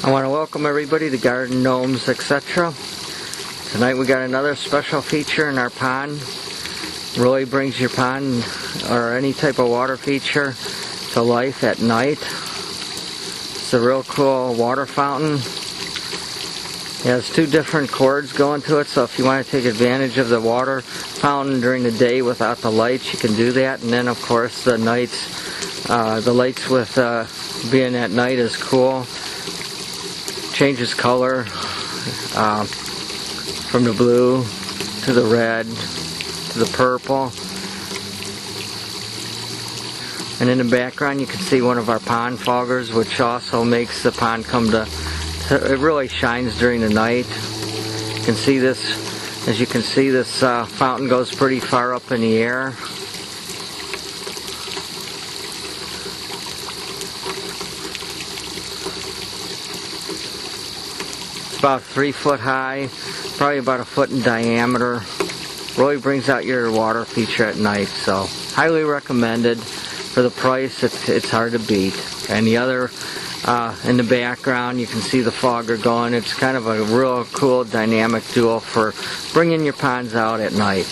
I want to welcome everybody to Garden Gnomes, etc. Tonight we got another special feature in our pond. Really brings your pond or any type of water feature to life at night. It's a real cool water fountain. It has two different cords going to it, so if you want to take advantage of the water fountain during the day without the lights, you can do that. And then of course the lights with being at night is cool. Changes color from the blue to the red to the purple. And in the background you can see one of our pond foggers, which also makes the pond come to it really shines during the night. You can see this, as you can see, this fountain goes pretty far up in the air. It's about 3 foot high, probably about 1 foot in diameter. Really brings out your water feature at night, so highly recommended. For the price, it's hard to beat. And the other, in the background, you can see the fogger going. It's kind of a real cool dynamic duo for bringing your ponds out at night.